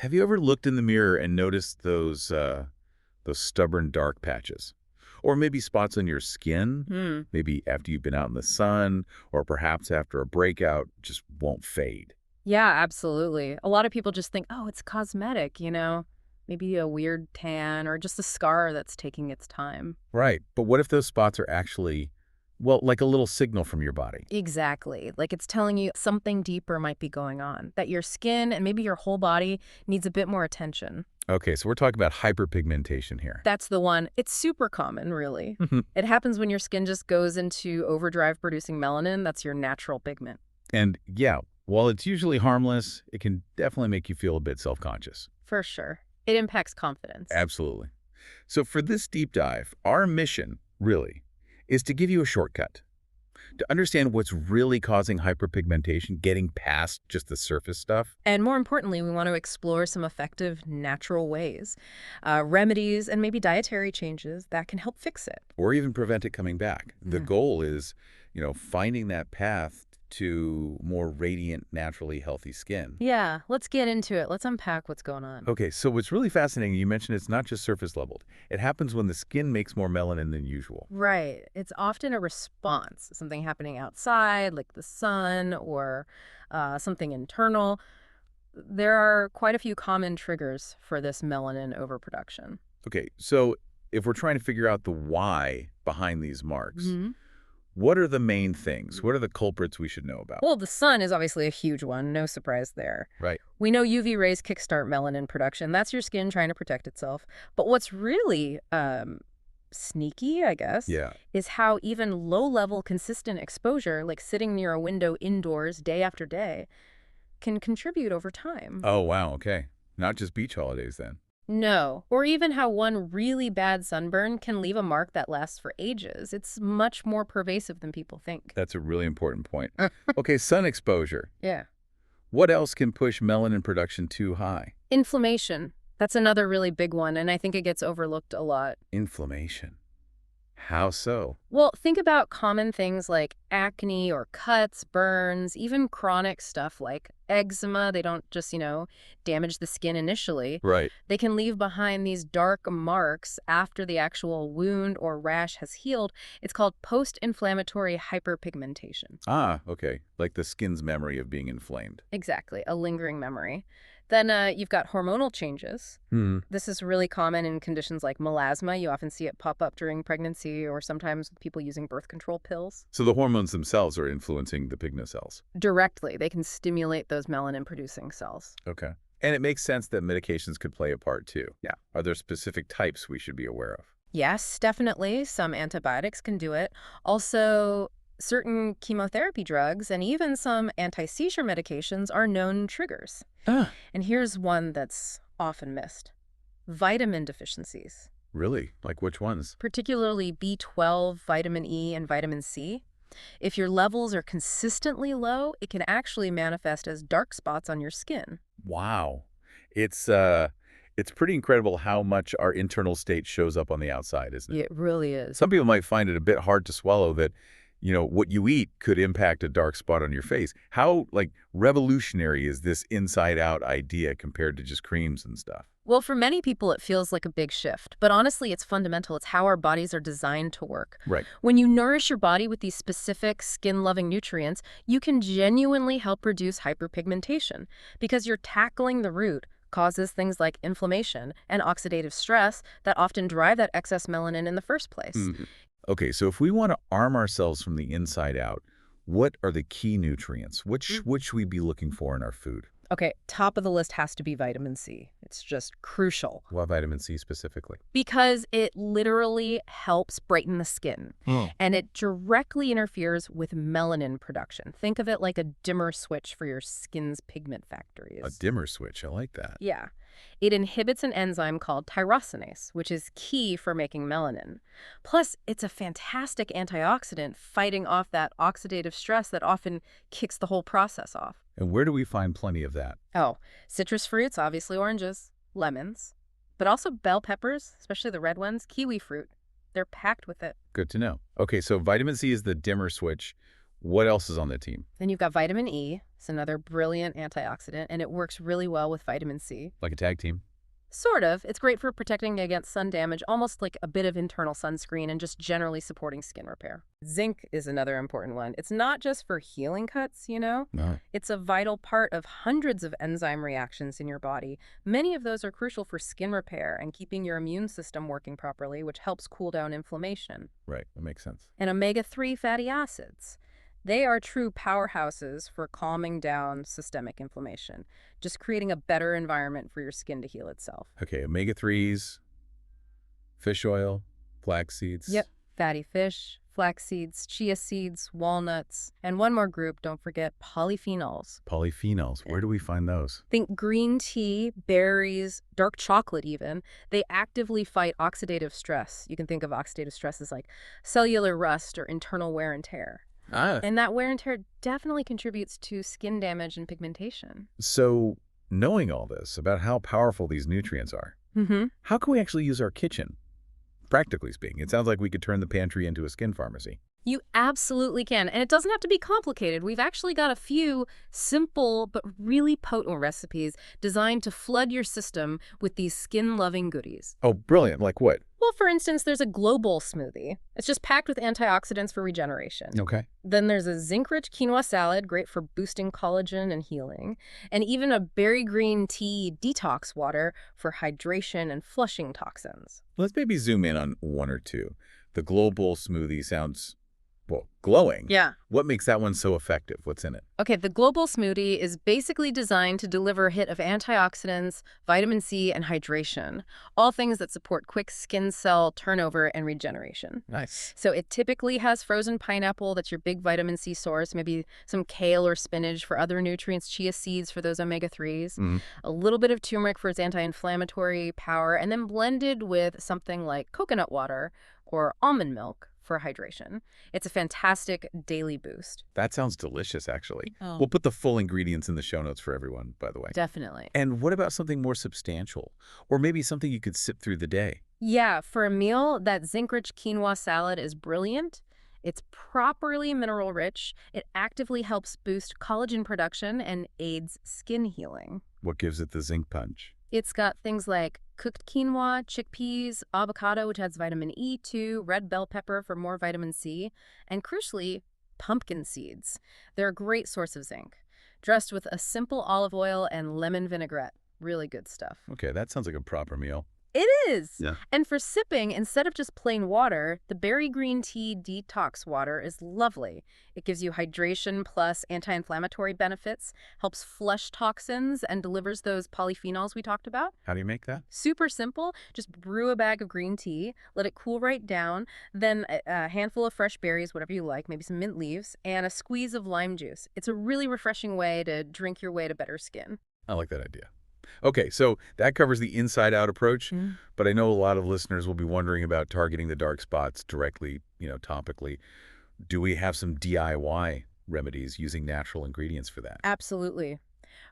Have you ever looked in the mirror and noticed those stubborn dark patches? Or maybe spots on your skin, Hmm. maybe after you've been out in the sun, or perhaps after a breakout, just won't fade. Yeah, absolutely. A lot of people just think, oh, it's cosmetic. Maybe a weird tan or just a scar that's taking its time. Right. But what if those spots are actually, well, like a little signal from your body? Exactly. Like it's telling you something deeper might be going on, that your skin and maybe your whole body needs a bit more attention. Okay, so we're talking about hyperpigmentation here. That's the one. It's super common, really. Mhm. It happens when your skin just goes into overdrive producing melanin. That's your natural pigment. And yeah, while it's usually harmless, it can definitely make you feel a bit self-conscious. For sure. It impacts confidence. Absolutely. So for this deep dive, our mission, really, is to give you a shortcut to understand what's really causing hyperpigmentation, getting past just the surface stuff. And more importantly, we want to explore some effective natural ways, remedies, and maybe dietary changes that can help fix it. Or even prevent it coming back. The Mhm. goal is, finding that path to more radiant, naturally healthy skin. Yeah, let's get into it. Let's unpack what's going on. Okay, so what's really fascinating, you mentioned it's not just surface leveled. It happens when the skin makes more melanin than usual. Right. It's often a response, something happening outside, like the sun or something internal. There are quite a few common triggers for this melanin overproduction. Okay, so if we're trying to figure out the why behind these marks, Mhm. what are the main things? What are the culprits we should know about? Well, the sun is obviously a huge one, no surprise there. Right. We know UV rays kickstart melanin production. That's your skin trying to protect itself. But what's really sneaky, I guess, Yeah. is how even low-level consistent exposure, like sitting near a window indoors day after day, can contribute over time. Oh, wow. Okay. Not just beach holidays then. No. Or even how one really bad sunburn can leave a mark that lasts for ages. It's much more pervasive than people think. That's a really important point. Okay, sun exposure. Yeah. What else can push melanin production too high? Inflammation. That's another really big one, and I think it gets overlooked a lot. Inflammation. How so? Well, think about common things like acne or cuts, burns, even chronic stuff like eczema. They don't just damage the skin initially. Right. They can leave behind these dark marks after the actual wound or rash has healed. It's called post-inflammatory hyperpigmentation. Ah, okay. Like the skin's memory of being inflamed. Exactly, a lingering memory. Then you've got hormonal changes. Hmm. This is really common in conditions like melasma. You often see it pop up during pregnancy or sometimes with people using birth control pills. So the hormones themselves are influencing the pigment cells. Directly, they can stimulate those melanin-producing cells. Okay. And it makes sense that medications could play a part too. Yeah. Are there specific types we should be aware of? Yes, definitely. Some antibiotics can do it. Also, certain chemotherapy drugs and even some anti-seizure medications are known triggers. Ah. And here's one that's often missed. Vitamin deficiencies, Really? Like which ones? particularly B12, vitamin E, and vitamin C. If your levels are consistently low, it can actually manifest as dark spots on your skin. Wow. It's pretty incredible how much our internal state shows up on the outside, isn't it? It really is. Some people might find it a bit hard to swallow that, what you eat could impact a dark spot on your face. How, like, revolutionary is this inside-out idea compared to just creams and stuff? Well, for many people, it feels like a big shift. But honestly, it's fundamental. It's how our bodies are designed to work. Right. When you nourish your body with these specific skin-loving nutrients, you can genuinely help reduce hyperpigmentation because you're tackling the root causes things like inflammation and oxidative stress that often drive that excess melanin in the first place. Mhm. Okay, so if we want to arm ourselves from the inside out, what are the key nutrients? Which should we be looking for in our food? Okay, top of the list has to be vitamin C. It's just crucial What vitamin C specifically? because it literally helps brighten the skin Oh. and it directly interferes with melanin production. Think of it like a dimmer switch for your skin's pigment factories. A dimmer switch. I like that. Yeah. It inhibits an enzyme called tyrosinase, which is key for making melanin. Plus, it's a fantastic antioxidant fighting off that oxidative stress that often kicks the whole process off. And where do we find plenty of that? Oh, citrus fruits, obviously oranges, lemons, but also bell peppers, especially the red ones, kiwi fruit. They're packed with it. Good to know. Okay, so vitamin C is the dimmer switch. What else is on the team? Then you've got vitamin E. It's another brilliant antioxidant, and it works really well with vitamin C. Like a tag team? Sort of. It's great for protecting against sun damage, almost like a bit of internal sunscreen and just generally supporting skin repair. Zinc is another important one. It's not just for healing cuts, you know? No. It's a vital part of hundreds of enzyme reactions in your body. Many of those are crucial for skin repair and keeping your immune system working properly, which helps cool down inflammation. Right, that makes sense. And omega-3 fatty acids. They are true powerhouses for calming down systemic inflammation, just creating a better environment for your skin to heal itself. Okay, omega-3s, fish oil, flax seeds. Yep, fatty fish, flax seeds, chia seeds, walnuts, and one more group, don't forget polyphenols. Polyphenols, where do we find those? Think green tea, berries, dark chocolate even. They actively fight oxidative stress. You can think of oxidative stress as like cellular rust or internal wear and tear. And that wear and tear definitely contributes to skin damage and pigmentation. So, knowing all this about how powerful these nutrients are, how can we actually use our kitchen? Practically speaking, it sounds like we could turn the pantry into a skin pharmacy. You absolutely can. And it doesn't have to be complicated. We've actually got a few simple but really potent recipes designed to flood your system with these skin-loving goodies. Oh, brilliant. Like what? Well, for instance, there's a global smoothie. It's just packed with antioxidants for regeneration. Okay. Then there's a zinc-rich quinoa salad, great for boosting collagen and healing. And even a berry green tea detox water for hydration and flushing toxins. Let's maybe zoom in on one or two. The global smoothie sounds, well, glowing. Yeah. What makes that one so effective? What's in it? Okay, the global smoothie is basically designed to deliver a hit of antioxidants, vitamin C, and hydration, all things that support quick skin cell turnover and regeneration. Nice. So it typically has frozen pineapple, that's your big vitamin C source, maybe some kale or spinach for other nutrients, chia seeds for those omega-3s, a little bit of turmeric for its anti-inflammatory power, and then blended with something like coconut water or almond milk for hydration. It's a fantastic daily boost. That sounds delicious, actually. Oh. We'll put the full ingredients in the show notes for everyone, by the way. Definitely. And what about something more substantial? Or maybe something you could sip through the day? Yeah, for a meal, that zinc-rich quinoa salad is brilliant. It's properly mineral-rich. It actively helps boost collagen production and aids skin healing. What gives it the zinc punch? It's got things like cooked quinoa, chickpeas, avocado, which has vitamin E2, red bell pepper for more vitamin C, and crucially, pumpkin seeds. They're a great source of zinc. Dressed with a simple olive oil and lemon vinaigrette. Really good stuff. Okay, that sounds like a proper meal. It is! Yeah. And for sipping, instead of just plain water, the berry green tea detox water is lovely. It gives you hydration plus anti-inflammatory benefits, helps flush toxins, and delivers those polyphenols we talked about. How do you make that? Super simple. Just brew a bag of green tea, let it cool right down, then a handful of fresh berries, whatever you like, maybe some mint leaves, and a squeeze of lime juice. It's a really refreshing way to drink your way to better skin. I like that idea. Okay, so that covers the inside-out approach, but I know a lot of listeners will be wondering about targeting the dark spots directly, topically. Do we have some DIY remedies using natural ingredients for that? Absolutely.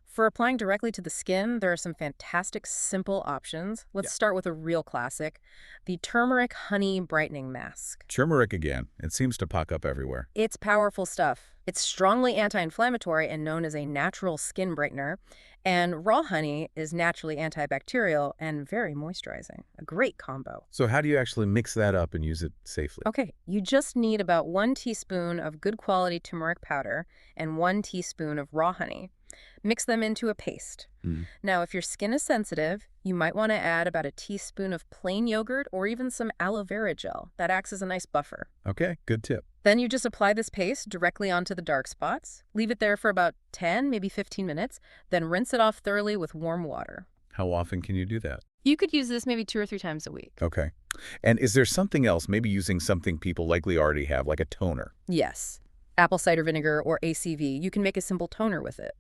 For applying directly to the skin, there are some fantastic simple options. Let's start with a real classic, the turmeric honey brightening mask. Turmeric again. It seems to pop up everywhere. It's powerful stuff. It's strongly anti-inflammatory and known as a natural skin brightener. And raw honey is naturally antibacterial and very moisturizing. A great combo. So how do you actually mix that up and use it safely? Okay, you just need about 1 teaspoon of good quality turmeric powder and 1 teaspoon of raw honey. Mix them into a paste. Now, if your skin is sensitive, you might want to add about a teaspoon of plain yogurt or even some aloe vera gel. That acts as a nice buffer. Okay, good tip. Then you just apply this paste directly onto the dark spots. Leave it there for about 10, maybe 15 minutes. Then rinse it off thoroughly with warm water. How often can you do that? You could use this maybe 2 or 3 times a week. Okay. And is there something else, maybe using something people likely already have, like a toner? Yes. Apple cider vinegar or ACV. You can make a simple toner with it.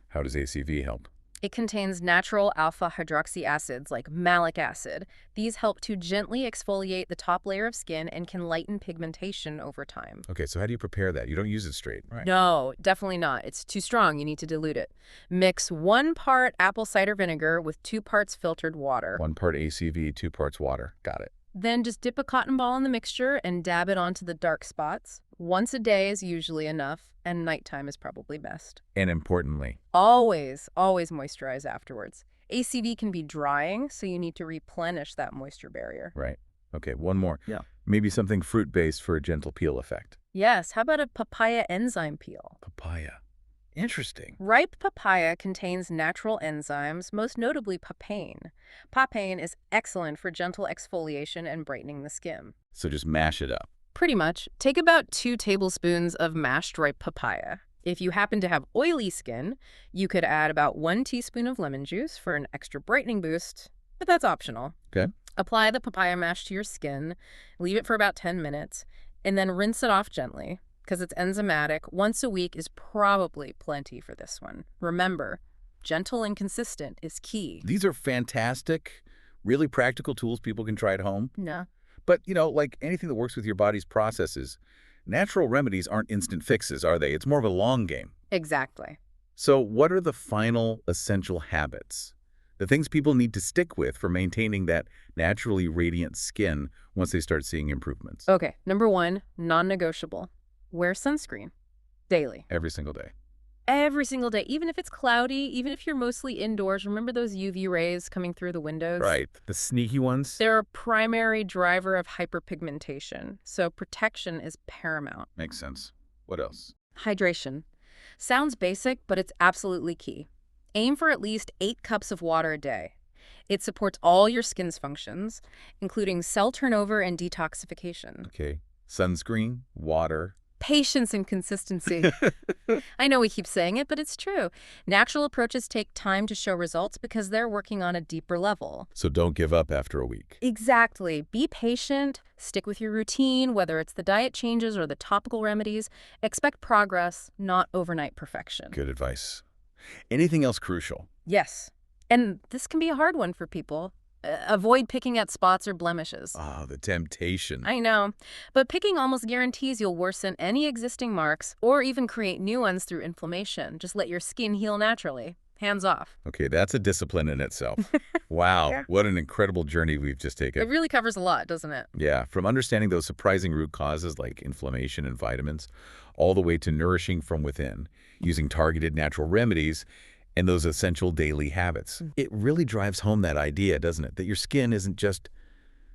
How does ACV help? It contains natural alpha-hydroxy acids like malic acid. These help to gently exfoliate the top layer of skin and can lighten pigmentation over time. Okay, so how do you prepare that? You don't use it straight, right? No, definitely not. It's too strong. You need to dilute it. Mix 1 part apple cider vinegar with 2 parts filtered water. 1 part ACV, 2 parts water. Got it. Then just dip a cotton ball in the mixture and dab it onto the dark spots. Once a day is usually enough, and nighttime is probably best. And importantly, Always, always moisturize afterwards. ACV can be drying, so you need to replenish that moisture barrier. right. Okay, one more. Yeah. Maybe something fruit-based for a gentle peel effect. Yes, how about a papaya enzyme peel? Papaya. Interesting. Ripe papaya contains natural enzymes, most notably papain. Papain is excellent for gentle exfoliation and brightening the skin. So just mash it up. Pretty much. Take about 2 tablespoons of mashed ripe papaya. If you happen to have oily skin, you could add about 1 teaspoon of lemon juice for an extra brightening boost, but that's optional. Okay. Apply the papaya mash to your skin, leave it for about 10 minutes, and then rinse it off gently. Because it's enzymatic, once a week is probably plenty for this one. Remember, gentle and consistent is key. These are fantastic, really practical tools people can try at home. No. But, like anything that works with your body's processes, natural remedies aren't instant fixes, are they? It's more of a long game. Exactly. So what are the final essential habits? The things people need to stick with for maintaining that naturally radiant skin once they start seeing improvements? Okay, number 1, non-negotiable. Wear sunscreen. Daily. Every single day. Every single day, even if it's cloudy, even if you're mostly indoors. Remember those UV rays coming through the windows? Right. The sneaky ones? They're a primary driver of hyperpigmentation, so protection is paramount. Makes sense. What else? Hydration. Sounds basic, but it's absolutely key. Aim for at least 8 cups of water a day. It supports all your skin's functions, including cell turnover and detoxification. Okay. Sunscreen, water. Patience and consistency. I know we keep saying it, but it's true. Natural approaches take time to show results because they're working on a deeper level. So don't give up after a week. Exactly. Be patient. Stick with your routine, whether it's the diet changes or the topical remedies. Expect progress, not overnight perfection. Good advice. Anything else crucial? Yes. And this can be a hard one for people. Avoid picking at spots or blemishes. Ah, the temptation. I know, but picking almost guarantees you'll worsen any existing marks or even create new ones through inflammation. Just let your skin heal naturally. Hands off. Okay, that's a discipline in itself. Wow, Yeah. what an incredible journey we've just taken. It really covers a lot, doesn't it? Yeah, from understanding those surprising root causes like inflammation and vitamins, all the way to nourishing from within, using targeted natural remedies, and those essential daily habits. It really drives home that idea, doesn't it? That your skin isn't just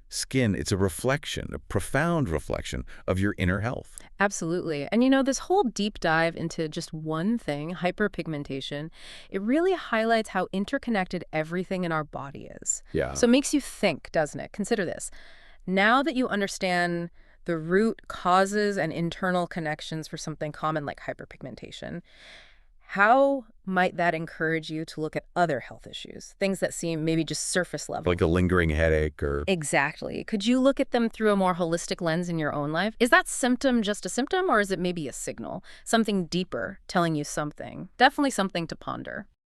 skin, it's a reflection, a profound reflection of your inner health. Absolutely. And this whole deep dive into just one thing, hyperpigmentation, it really highlights how interconnected everything in our body is. Yeah. So it makes you think, doesn't it? Consider this. Now that you understand the root causes and internal connections for something common like hyperpigmentation, how might that encourage you to look at other health issues, things that seem maybe just surface level? Like a lingering headache or... Exactly. Could you look at them through a more holistic lens in your own life? Is that symptom just a symptom, or is it maybe a signal, something deeper telling you something? Definitely something to ponder.